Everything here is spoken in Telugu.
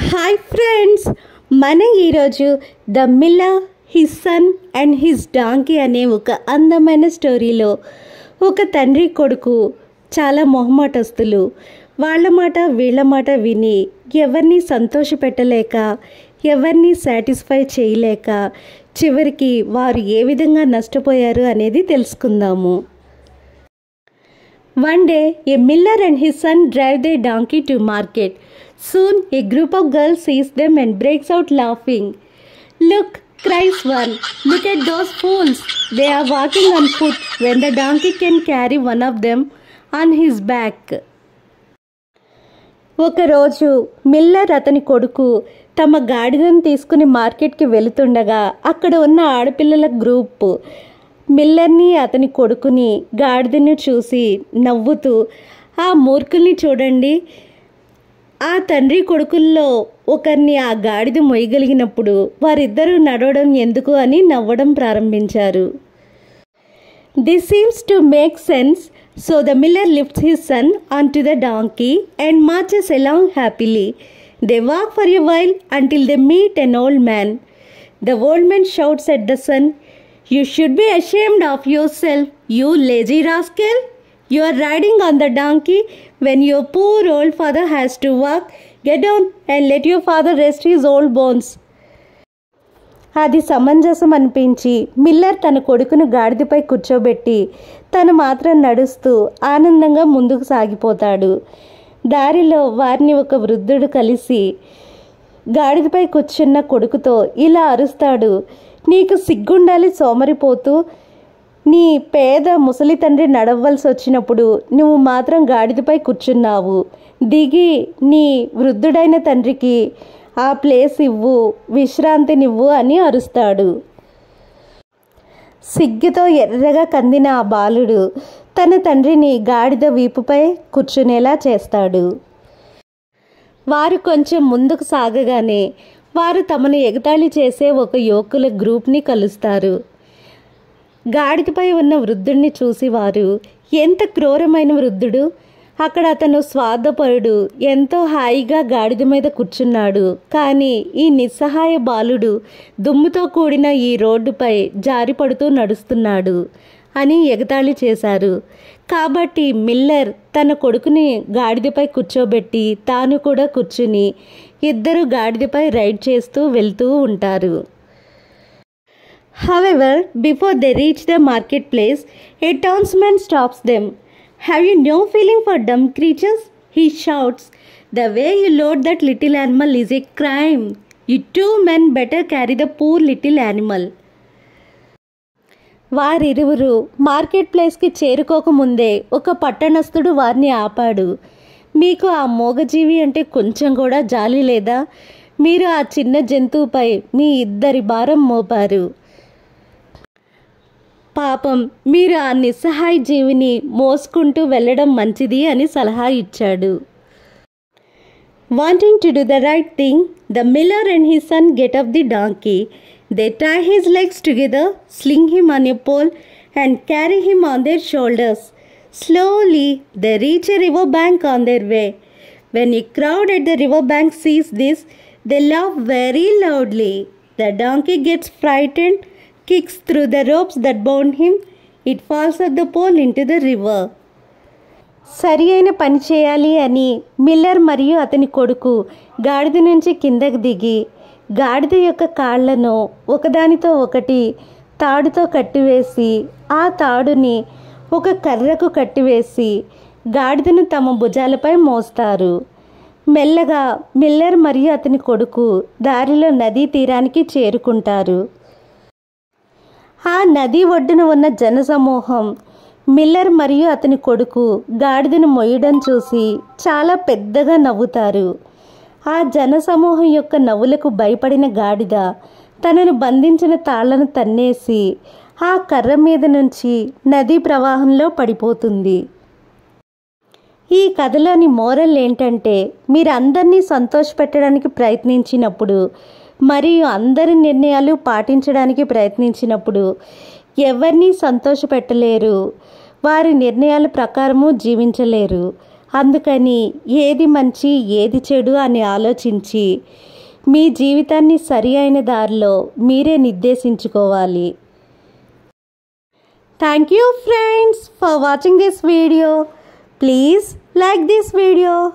హాయ్ ఫ్రెండ్స్, మన ఈరోజు the Miller, his son and his donkey అనే ఒక అందమైన స్టోరీలో ఒక తండ్రి కొడుకు చాలా మొహమాటస్తులు. వాళ్ళ మాట వీళ్ళ మాట విని ఎవరిని సంతోషపెట్టలేక, ఎవరిని సాటిస్ఫై చేయలేక చివరికి వారు ఏ విధంగా నష్టపోయారు అనేది తెలుసుకుందాము. One day, a miller and his son drive their donkey to market. Soon, a group of girls sees them and breaks out laughing. "Look," cries one, "look at those fools. They are walking on foot when the donkey can carry one of them on his back." ఒకరోజు మిల్లర్ అతని కొడుకు తమ గాడిదను తీసుకుని మార్కెట్కి వెళుతుండగా అక్కడ ఉన్న ఆడపిల్లల గ్రూప్ మిల్లర్ని, అతని కొడుకుని, గాడిదను చూసి నవ్వుతూ, "ఆ మూర్ఖుల్ని చూడండి, ఆ తండ్రి కొడుకుల్లో ఒకరిని ఆ గాడిద మొయ్యగలిగినప్పుడు వారిద్దరూ నడవడం ఎందుకు" అని నవ్వడం ప్రారంభించారు. This seems to make sense. So the Miller lifts his son on to the donkey and marches along happily. They walk for a while until they meet an old man. The old man shouts at the son, "You should be ashamed of yourself, you lazy rascal. You are riding on the donkey when your poor old father has to walk. Get down and let your father rest his old bones." అది సమంజసం అనిపించి మిల్లర్ తన కొడుకును గాడిదపై కూర్చోబెట్టి తను మాత్రం నడుస్తూ ఆనందంగా ముందుకు సాగిపోతాడు. దారిలో వారిని ఒక వృద్ధుడు కలిసి గాడిదపై కూర్చున్న కొడుకుతో ఇలా అరుస్తాడు, "నీకు సిగ్గుండాలి సోమరిపోతూ. నీ పేద ముసలి తండ్రి నడవలసి వచ్చినప్పుడు నువ్వు మాత్రం గాడిదపై కూర్చున్నావు. దిగి నీ వృద్ధుడైన తండ్రికి ఆ ప్లేస్ ఇవ్వు, విశ్రాంతినివ్వు" అని అరుస్తాడు. సిగ్గుతో ఎర్రగా కందిన ఆ బాలుడు తన తండ్రిని గాడిద వీపుపై కూర్చునేలా చేస్తాడు. వారు కొంచెం ముందుకు సాగగానే వారు తమను ఎగతాళి చేసే ఒక యువకుల గ్రూప్ని కలుస్తారు. గాడిదపై ఉన్న వృద్ధుడిని చూసి వారు, "ఎంత క్రూరమైన వృద్ధుడు! అక్కడ అతను స్వార్థపరుడు, ఎంతో హాయిగా గాడిద మీద కూర్చున్నాడు. కానీ ఈ నిస్సహాయ బాలుడు దుమ్ముతో కూడిన ఈ రోడ్డుపై జారిపడుతూ నడుస్తున్నాడు" అని ఎగతాళి చేశారు. కాబట్టి మిల్లర్ తన కొడుకుని గాడిదపై కూర్చోబెట్టి తాను కూడా కూర్చుని ఇద్దరు గాడిదపై రైడ్ చేస్తూ వెళ్తూ ఉంటారు. However, before they reach the marketplace, a townsman stops them. "Have you no feeling for dumb creatures?" he shouts. "The way you load that little animal is a crime. You two men better carry the poor little animal." వారిరువురు మార్కెట్ ప్లేస్కి చేరుకోకముందే ఒక పట్టణస్థుడు వారిని ఆపాడు. "మీకు ఆ మూగజీవి అంటే కొంచెం కూడా జాలి లేదా? మీరు ఆ చిన్న జంతువుపై మీ ఇద్దరి భారం మోపారు. పాపం, మీరు ఆ నిస్సహాయ జీవిని మోసుకుంటూ వెళ్ళడం మంచిది" అని సలహా ఇచ్చాడు. Wanting to do the right thing, the miller and his son get off the donkey. They tie his legs together, sling him on a pole, and carry him on their shoulders. Slowly, they reach a river bank on their way. When a crowd at the river bank sees this, they laugh very loudly. The donkey gets frightened, kicks through the ropes that bound him. It falls off the pole into the river. సరి అయిన పని చేయాలి అని మిల్లర్ మరియు అతని కొడుకు గాడిద నుంచి కిందకు దిగి గాడిద యొక్క కాళ్లను ఒకదానితో ఒకటి తాడుతో కట్టివేసి ఆ తాడుని ఒక కర్రకు కట్టివేసి గాడిదను తమ భుజాలపై మోస్తారు. మెల్లగా మిల్లర్ మరియు అతని కొడుకు దారిలో నదీ తీరానికి చేరుకుంటారు. ఆ నది ఒడ్డున ఉన్న జనసమూహం మిల్లర్ మరియు అతని కొడుకు గాడిదను మొయ్యడం చూసి చాలా పెద్దగా నవ్వుతారు. ఆ జనసమూహం యొక్క నవ్వులకు భయపడిన గాడిద తనను బంధించిన తాళ్లను తన్నేసి ఆ కర్ర మీద నుంచి నదీ ప్రవాహంలో పడిపోతుంది. ఈ కథలోని మోరల్ ఏంటంటే, మీరు అందరినీ సంతోషపెట్టడానికి ప్రయత్నించినప్పుడు మరియు అందరి నిర్ణయాలు పాటించడానికి ప్రయత్నించినప్పుడు ఎవరినీ సంతోషపెట్టలేరు, వారి నిర్ణయాల ప్రకారము జీవించలేరు. అందుకని ఏది మంచి ఏది చెడు అని ఆలోచించి మీ జీవితాన్ని సరి అయిన దారిలో మీరే నిర్దేశించుకోవాలి. Thank you friends for watching this video. Please like this video.